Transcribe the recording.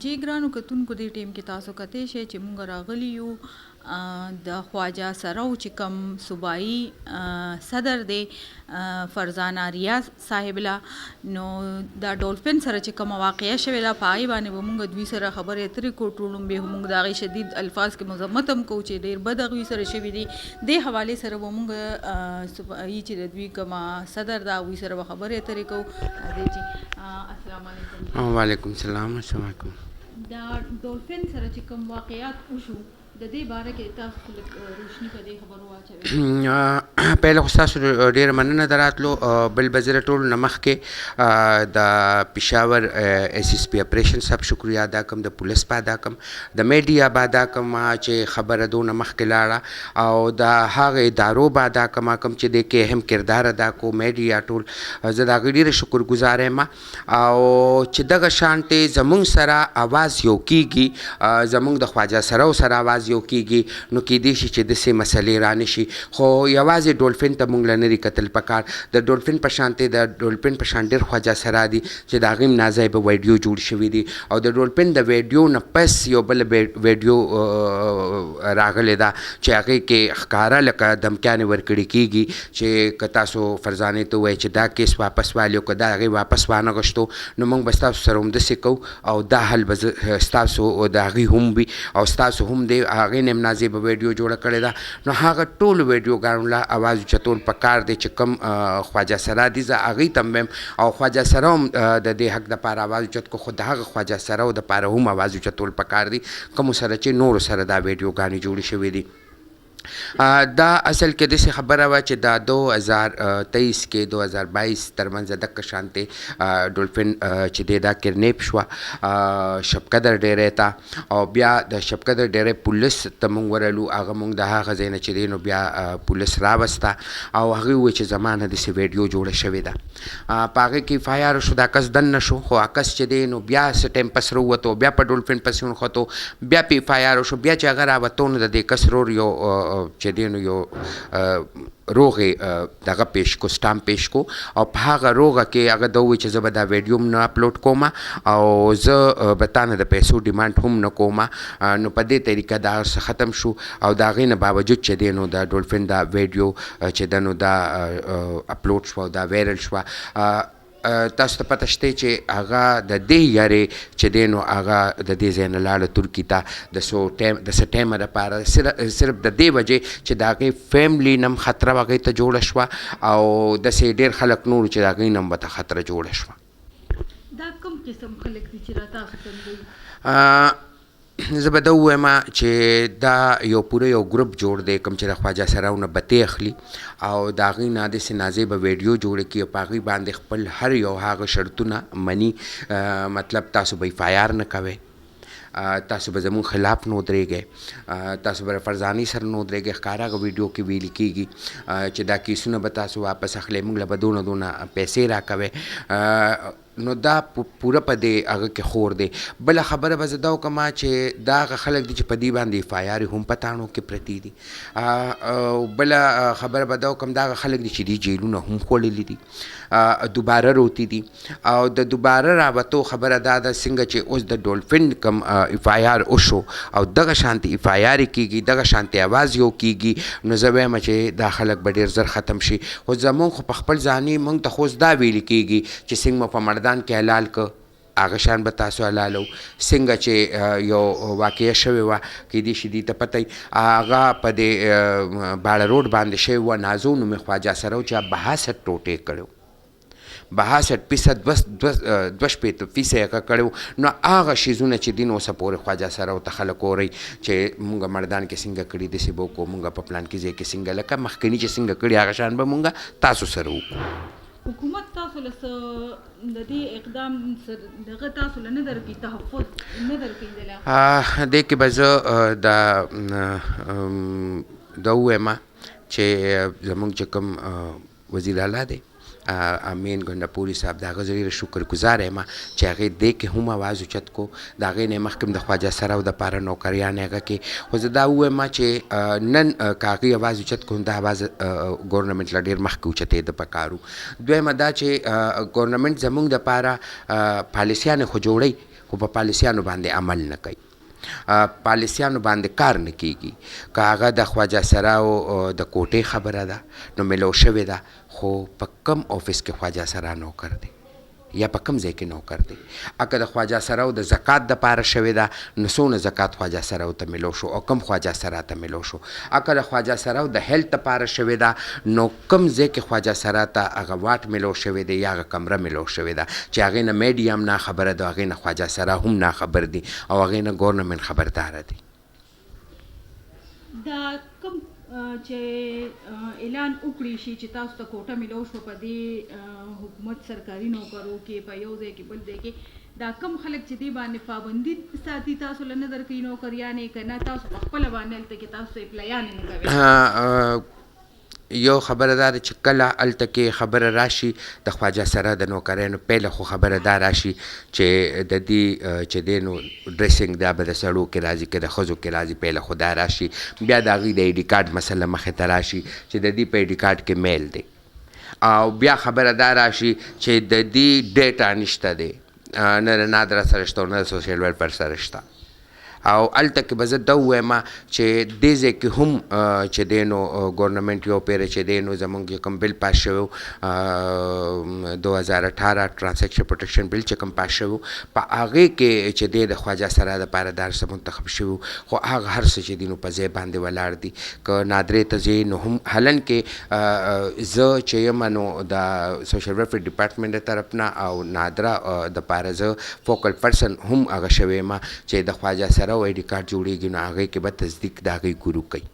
جی ګرانو کتونکو دې ټیم کې تاسو کتې شئ چې مونږ راغلي یو د خواجه سرو چې کوم صوبایي صدر دی فرزانه ریاض صاحب لا نو دا ډولفین سره چې کوم واقعیا شوې ده په هغې باندې به مونږ دوی سره خبرې اترې کوو. ټول به مونږ د هغې شدید الفاظ کې مذمت هم کوو چې ډېر بد هغوی سره شوي دي. دې حوالې سره به مونږ صوبایي چې د دوی کومه صدر ده هغوی سره به خبرې اترې کوو. راځئ چې السلام علیکم. وعلیکم السلام. السلام علیکم. دا ډولفین سره چې کوم واقعیات وشو د دې باره کې تاسو روشني په دې خبرو واچوئ. پهله خو ستاسو ډېره مننه د راتلو. بل به زه ټولو نه مخکې د پېښور ایس ایس پي اپریشن صاحب شکریه ادا کوم، د پولیس به ادا کوم، د میډیا به ادا کوم چې خبره دونه مخکې لاړه، او د هغې ادارو به ادا کوم کوم چې دې کې اهم کردار ادا کو میډیا ټول. زه د هغې ډېره شکرګزار یم او چې دغه شانتې زمونږ سره اواز یو کېږي، زمونږ د خواجه سرو سره اواز یو کېږي، نو کېدای شي چې داسې مسلې را نه شي. خو یوازې ډولفین ته مونږ له نري کتل پکار. د ډولفین په شانتې د ډولفین په شان ډېر خواجه سرا دي چې د هغې نازیبه ویډیو جوړ شوي دي، او د ډولفین د ویډیو نه پس یو بل ویډیو راغلی ده چې هغې کې ښکاره لکه دمکیانې ورکړې کېږي چې که تاسو فرزانې ته ووایئ چې دا کیس واپس والی او که دا هغې واپس وانه غوښتو نو مونږ به ستاسو سره همداسې کوو، او دا حل به ستاسو د هغې هم وي او ستاسو هم دی. هغې نه هم نازیبه ویډیو جوړه کړې ده، نو هغه ټولو ویډیوګانو له اواز اوچتول پکار دی چې کوم خواجه سرا دي زه هغوی ته هم ویم، او خواجه سرا هم د دې حق دپاره اواز اوچت کو، خو د هغه خواجه سراو دپاره هم اواز اوچتول پکار دي کومو سره چې نورو سره دا ویډیوګانې جوړې شوې دي. دا اصل کې داسې خبره وه چې دا 2023 کې 2022 ترمنځ دغه شانتې ډولفین چې دی دا کډنیپ شوه شبقدر ډیرې ته، او بیا د شبقدر ډیرې پولیس ته مونږ ورغلو. هغه مونږ د هغه ځای نه چې دی نو بیا پولیس راوسته او هغوی وویل چې زما نه داسې ویډیو جوړه شوې ده. په هغې کې اف آی آر وشو، دا کس دننه شو، خو عکس چې دی نو بیا څه ټایم پس راووتو، بیا په ډولفین پسې ونښتو، بیا په اف آی آر وشو. بیا چې هغه راوتو نو د دې کس رور یو چې دی نو یو روغې دغه پیش کو، سټامپ پیش کو، او په هغه روغه کې هغه دا ووایي چې زه به دا ویډیو هم نه اپلوډ کوم او زه به تا نه د پیسو ډیمانډ هم نه کوم. نو په دې طریقه دا هر څه ختم شو، او د هغې نه باوجود چې دی نو د ډولفین دا ویډیو چې ده نو دا اپلوډ شوه او دا وایرل شوه. تاسو ته پته شته چې هغه د دې یارې چې دی نو هغه د دې ځای نه لاړه ترکي ته د څه ټایمه دپاره، صرف د دې وجې چې د هغې فیملي نه هم خطره هغې ته جوړه شوه، او داسې ډېر خلک نور چې د هغوی نه هم ورته خطره جوړه شوه. دا کوم قسم خلک دي چې را تاسو ته زه به دا ووایم چې دا یو پوره یو ګروپ جوړ دی کوم چې د خواجه سراو نه بتې اخلي او د هغوی نه داسې نازیبه ویډیو جوړه کړي او په هغوی باندې خپل هر یو هغه شرطونه مني. مطلب تاسو به اف آی آر نه کوئ، تاسو به زموږ خلاف نه ودرېږئ، تاسو به فرزانې سره نه ودرېږئ. ښکاره هغه ویډیو کې ویل کېږي چې دا کیسونه به تاسو واپس اخلئ، موږ له به دونه پیسې راکوئ. نو دا پوره په دې هغه کې خور دی. بله خبره به زه دا وکړم چې دا هغه خلک دي چې په دې باندې اف آی آر هم په تاڼو کې پرتې دي. بله خبره به دا وکړم دا هغه خلک دي چې دې جیلونه هم خوړلي دي، دوباره روتي دي. او د دوباره راوتو خبره دا ده څنګه چې اوس د ډولفین کوم اف آی آر وشو او دغه شانتې اف آی آر کېږي، دغه شانتې اواز یو کېږي، نو زه وایم چې دا خلک به ډېر زر ختم شي. خو زمونږ خو په خپل ځاني مونږ ته خو اوس دا ویل کېږي چې څنګه مو په مردان کې حلال که هغه شان به تاسو حلالو. څنګه چې یو واقعه شوې وه کېدای شي دې ته پته وي، هغه په دې باړه روډ باندې شوې وه، نازو نومې خواجه سرا و چې 62 ټوټې کړی 62% 2.5% هغه کړی. نو هغه شیزونه چې دین اوسه پورې خواجه سراو ته خلک اورئ چې مونږ مردان کې څنګه کړي، داسې به وکړو، مونږ په پلان کې ځای کې څنګه لکه مخکني چې څنګه کړي هغه شان به مونږ تاسو سره وکړو. حکومت تاسو له د دې اقدام دغه تاسو له نه درکوي، تحفظ نه درکوي؟ دې کې به زه دا ووایم چې زمونږ چې کوم وزیر اعلی دی امین ګنډاپوري صاحب، د هغه زه ډېره شکرګزار یم چې هغې دې کې هم اواز اوچت کو. د هغې نه مخکې د خواجه سراو دپاره نوکریان هغه کې. خو زه دا ووایم چې نن که هغوی اواز اوچت کړو دا اواز ګورنمنټ له ډېر مخکې اوچتېده پکار و. دویمه دا چې ګورنمنټ زموږ دپاره پالیسیانې خو جوړوي، خو په پالیسیانو باندې عمل نه کوي. پالیسیانو باندې کار نه کیږي. که هغه د خواجه سراو د کوټې خبره ده نو ملو شوې ده، خو په کم آفس کې خواجه سرا نوکر دی یا په کم ځای کې نوکر دی. اگه د خواجه سراو د زکات د پاره شوې ده نو څونه زکات خواجه سراو ته ملو شو او کم خواجه سرا ته ملو شو. اگه د خواجه سراو د هیلت د پاره شوې ده نو کم ځای کې خواجه سرا ته هغه واټ ملو شوې دی یا هغه کمره ملو شوې ده چې هغې نه میډیا هم نه خبره ده، هغې نه خواجه سرا هم نه خبر دي او هغې نه ګورنمنټ خبرداره دی. دا کوم چې اعلان وکړي شي چې تاسو ته کوټه ملو شو په دې حکومت سرکاري نوکرو کې په یو ځای کې بل ځای کې، دا کم خلک چې دې باندې پابندي ساتي تاسو له نه درکوي نوکریانې، که نه تاسو په خپله باندې هلته کې تاسو اپلایانې نه کوئ؟ یو خبره دا ده چې کله هلته کې خبره راشي د خواجه سرا د نوکریانو، پیله خو خبره دا راشي چې د دې چې دی نو ډریسنګ دا به د سړو کې راځي که د ښځو کې راځي، پیله خو دا راشي. بیا د هغوی د آی ډي کارډ مسله مخې ته راشي چې د دې په آی ډي کارډ کې میل دی، او بیا خبره دا راشي چې د دې ډیټا نشته دی، نه د نادره سره شته او نه د سوشل ویلفیر سره شته. او هلته کې به زه دا ووایم چې دې ځای کې هم چې دی نو ګورنمنټ یو پیره چې دی نو زمونږ کوم بل پاس شوی 2018 ټرانزیکشن پروټیکشن بل چې کوم پاس شوی په هغې کې چې دی د خواجه سرا دپاره دا هر څه منتخب شوي، خو هغه هر څه چې دی نو په ځای باندې ولاړ دي. که نادرې ته ځې نو هم حالن کې زه چې یم نو د سوشل ویلفیر ډپارټمنټ د طرف نه او نادره دپاره زه فوکل پرسن هم هغه شوی یم چې د خواجه سرا او آی ډي کارډ جوړېږي نو هغې کې به تصدیق د هغې ګروپ کوي.